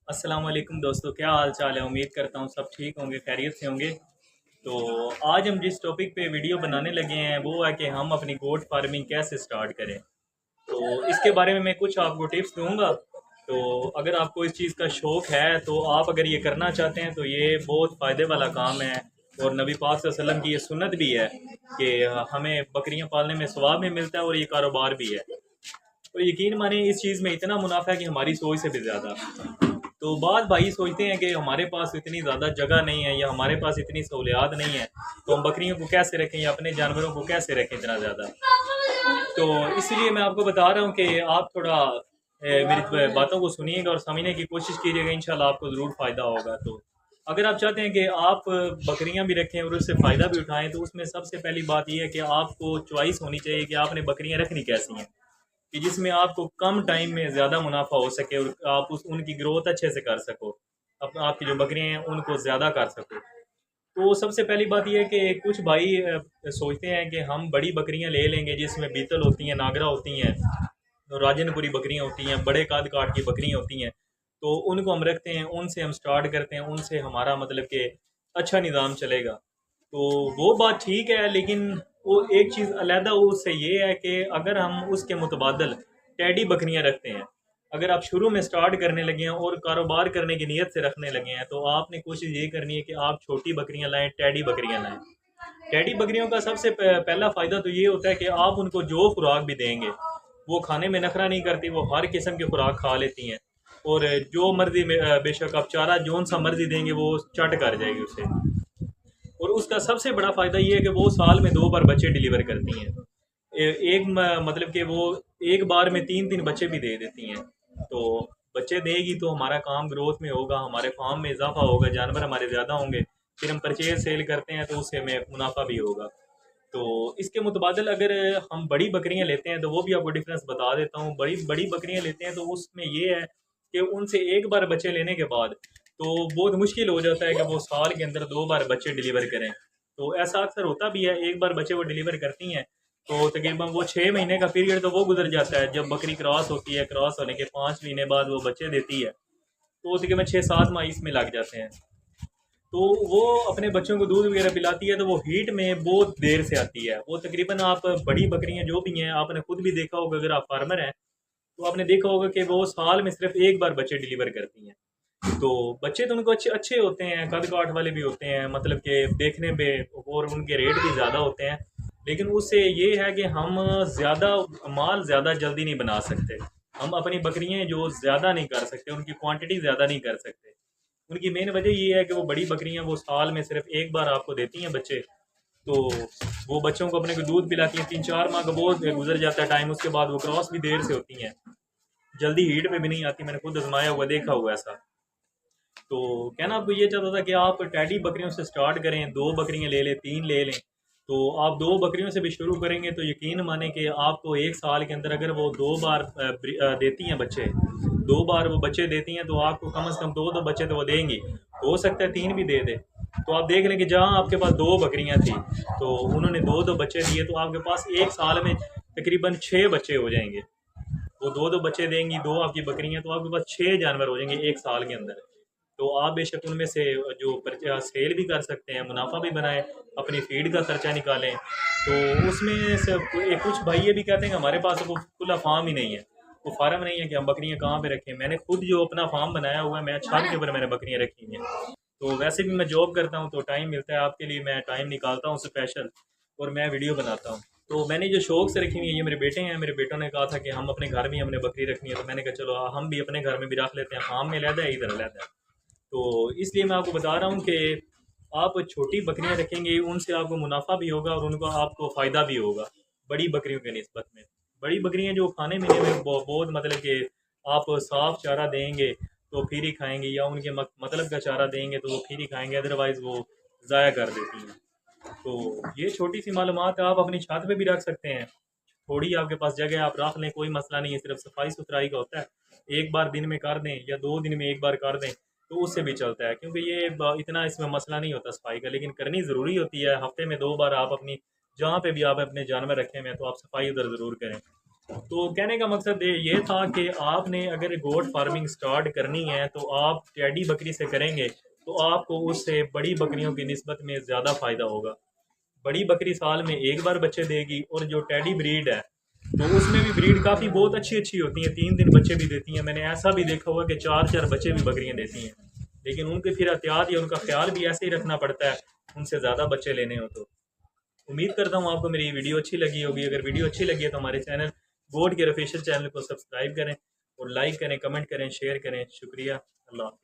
अस्सलाम वालेकुम दोस्तों, क्या हाल चाल है। उम्मीद करता हूँ सब ठीक होंगे, खैरियत से होंगे। तो आज हम जिस टॉपिक पे वीडियो बनाने लगे हैं वो है कि हम अपनी गोट फार्मिंग कैसे स्टार्ट करें। तो इसके बारे में मैं कुछ आपको टिप्स दूंगा। तो अगर आपको इस चीज़ का शौक़ है तो आप अगर ये करना चाहते हैं तो ये बहुत फ़ायदे वाला काम है। और नबी पाक सल्लल्लाहु अलैहि वसल्लम की ये सुन्नत भी है कि हमें बकरियां पालने में सवाब भी मिलता है और ये कारोबार भी है। तो यकीन माने इस चीज़ में इतना मुनाफा है कि हमारी सोच से भी ज़्यादा। तो बाद भाई सोचते हैं कि हमारे पास इतनी ज़्यादा जगह नहीं है या हमारे पास इतनी सहूलियात नहीं है, तो हम बकरियों को कैसे रखें या अपने जानवरों को कैसे रखें इतना ज़्यादा। तो इसलिए मैं आपको बता रहा हूँ कि आप थोड़ा मेरी बातों को सुनिएगा और समझने की कोशिश कीजिएगा, इंशाल्लाह आपको ज़रूर फ़ायदा होगा। तो अगर आप चाहते हैं कि आप बकरियां भी रखें और उससे फ़ायदा भी उठाएं, तो उसमें सबसे पहली बात यह है कि आपको चॉइस होनी चाहिए कि आपने बकरियां रखनी कैसी हैं कि जिसमें आपको कम टाइम में ज़्यादा मुनाफा हो सके और आप उनकी ग्रोथ अच्छे से कर सको, आपकी जो बकरियां हैं उनको ज़्यादा कर सको। तो सबसे पहली बात यह है कि कुछ भाई सोचते हैं कि हम बड़ी बकरियां ले लेंगे जिसमें बीतल होती हैं, नागरा होती हैं, तो राजनपुरी बकरियां होती हैं, बड़े कद काट की बकरियां होती हैं। तो उनको हम रखते हैं, उनसे हम स्टार्ट करते हैं, उनसे हमारा मतलब कि अच्छा निज़ाम चलेगा। तो वो बात ठीक है, लेकिन वो एक चीज़ अलहदा उससे ये है कि अगर हम उसके मुतबादल टैडी बकरियां रखते हैं, अगर आप शुरू में स्टार्ट करने लगे हैं और कारोबार करने की नीयत से रखने लगे हैं, तो आपने कोशिश ये करनी है कि आप छोटी बकरियां लाएं, टैडी बकरियां लाएं। टैडी बकरियों का सबसे पहला फ़ायदा तो ये होता है कि आप उनको जो खुराक भी देंगे वो खाने में नखरा नहीं करती, वो हर किस्म की खुराक खा लेती हैं। और जो मर्जी में बेशक आप चारा जौन सा मर्जी देंगे वो चट कर जाएगी उसे। और उसका सबसे बड़ा फ़ायदा ये है कि वो साल में 2 बार बच्चे डिलीवर करती हैं। मतलब कि वो एक बार में 3-3 बच्चे भी दे देती हैं। तो बच्चे देगी तो हमारा काम ग्रोथ में होगा, हमारे फार्म में इजाफा होगा, जानवर हमारे ज़्यादा होंगे। फिर हम परचेज सेल करते हैं तो उससे हमें मुनाफा भी होगा। तो इसके मुतबादल अगर हम बड़ी बकरियां लेते हैं तो वो भी आपको डिफरेंस बता देता हूँ। बड़ी बड़ी बकरियां लेते हैं तो उसमें ये है कि उनसे एक बार बच्चे लेने के बाद तो बहुत मुश्किल हो जाता है कि वो साल के अंदर 2 बार बच्चे डिलीवर करें। तो ऐसा अक्सर होता भी है, एक बार बच्चे वो डिलीवर करती हैं तो तकरीबन वो 6 महीने का पीरियड तो वो गुजर जाता है। जब बकरी क्रॉस होती है, क्रॉस होने के 5 महीने बाद वो बच्चे देती है, तो तकरीबन 6-7 माह इसमें लग जाते हैं। तो वो अपने बच्चों को दूध वगैरह पिलाती है तो वो हीट में बहुत देर से आती है। वो तकरीबन आप बड़ी बकरियां जो भी हैं, आपने खुद भी देखा होगा, अगर आप फार्मर हैं तो आपने देखा होगा कि वो साल में सिर्फ एक बार बच्चे डिलीवर करती हैं। तो बच्चे तो उनको अच्छे अच्छे होते हैं, कद काठ वाले भी होते हैं, मतलब कि देखने में, और उनके रेट भी ज़्यादा होते हैं। लेकिन उससे ये है कि हम ज़्यादा माल ज़्यादा जल्दी नहीं बना सकते। हम अपनी बकरियां जो ज़्यादा नहीं कर सकते, उनकी क्वांटिटी ज़्यादा नहीं कर सकते। उनकी मेन वजह ये है कि वो बड़ी बकरियां वो साल में सिर्फ एक बार आपको देती हैं बच्चे। तो वो बच्चों को अपने को दूध पिलाती हैं, 3-4 माह का बहुत गुजर जाता है टाइम, उसके बाद वो क्रॉस भी देर से होती हैं, जल्दी हीट में भी नहीं आती। मैंने खुद आजमाया हुआ, देखा हुआ ऐसा। तो कहना आपको ये चाहता था कि आप टैडी बकरियों से स्टार्ट करें, 2 बकरियां ले लें, 3 ले लें। तो आप 2 बकरियों से भी शुरू करेंगे तो यकीन माने कि आपको एक साल के अंदर अगर वो 2 बार देती हैं बच्चे, 2 बार वो बच्चे देती हैं, तो आपको कम से कम दो दो बच्चे तो वो देंगी। हो सकता है 3 भी दे दे। तो आप देख लें कि जहाँ आपके पास 2 बकरियां थी तो उन्होंने दो दो बच्चे दिए, तो आपके पास एक साल में तकरीबन 6 बच्चे हो जाएंगे। वो दो दो बच्चे देंगी, 2 आपकी बकरियां, तो आपके पास 6 जानवर हो जाएंगे एक साल के अंदर। तो आप बेशक उनमें से जो सेल भी कर सकते हैं, मुनाफा भी बनाएं, अपनी फीड का खर्चा निकालें। तो उसमें से कुछ भाई ये भी कहते हैं कि हमारे पास तो खुला फार्म ही नहीं है, वो फार्म नहीं है कि हम बकरियां कहाँ पे रखें। मैंने खुद जो अपना फार्म बनाया हुआ है, मैं छत के ऊपर मैंने बकरियां रखी हुई हैं। तो वैसे भी मैं जॉब करता हूँ तो टाइम मिलता है, आपके लिए मैं टाइम निकालता हूँ स्पेशल, और मैं वीडियो बनाता हूँ। तो मैंने जो शौक से रखी हुई है, ये मेरे बेटे हैं, मेरे बेटों ने कहा था कि हम अपने घर में ही हमने बकरी रखनी है, तो मैंने कहा चलो हम भी अपने घर में भी रख लेते हैं, फार्म में लहदा है, इधर लहदा है। तो इसलिए मैं आपको बता रहा हूँ कि आप छोटी बकरियां रखेंगे, उनसे आपको मुनाफा भी होगा और उनको आपको फ़ायदा भी होगा बड़ी बकरियों के निस्बत में। बड़ी बकरियां जो खाने पीने में बहुत मतलब कि आप साफ चारा देंगे तो फिर ही खाएंगे, या उनके मतलब का चारा देंगे तो वो फिर ही खाएंगे, अदरवाइज़ वो ज़ाया कर देती हैं। तो ये छोटी सी मालूमात आप अपनी छत पे भी रख सकते हैं। थोड़ी आपके पास जगह है, आप रख लें, कोई मसला नहीं है, सिर्फ सफाई सुथराई का होता है। एक बार दिन में कर दें या 2 दिन में एक बार कर दें तो उससे भी चलता है, क्योंकि ये इतना इसमें मसला नहीं होता सफाई का, लेकिन करनी ज़रूरी होती है। हफ्ते में 2 बार आप अपनी जहाँ पे भी आप अपने जानवर रखे हुए हैं तो आप सफाई उधर ज़रूर करें। तो कहने का मकसद ये था कि आपने अगर गोट फार्मिंग स्टार्ट करनी है तो आप टेडी बकरी से करेंगे तो आपको उससे बड़ी बकरियों की निस्बत में ज़्यादा फ़ायदा होगा। बड़ी बकरी साल में एक बार बच्चे देगी, और जो टेडी ब्रीड है तो उसमें भी ब्रीड काफ़ी बहुत अच्छी अच्छी होती हैं, 3 दिन बच्चे भी देती हैं। मैंने ऐसा भी देखा हुआ कि 4 4 बच्चे भी बकरियां देती हैं, लेकिन उनके फिर एहतियात या उनका ख्याल भी ऐसे ही रखना पड़ता है उनसे ज़्यादा बच्चे लेने हो तो। उम्मीद करता हूँ आपको मेरी वीडियो अच्छी लगी होगी। अगर वीडियो अच्छी लगी है तो हमारे चैनल गोट केयर ऑफिशियल चैनल को सब्सक्राइब करें और लाइक करें, कमेंट करें, शेयर करें। शुक्रिया। अल्लाह हाफ़िज़।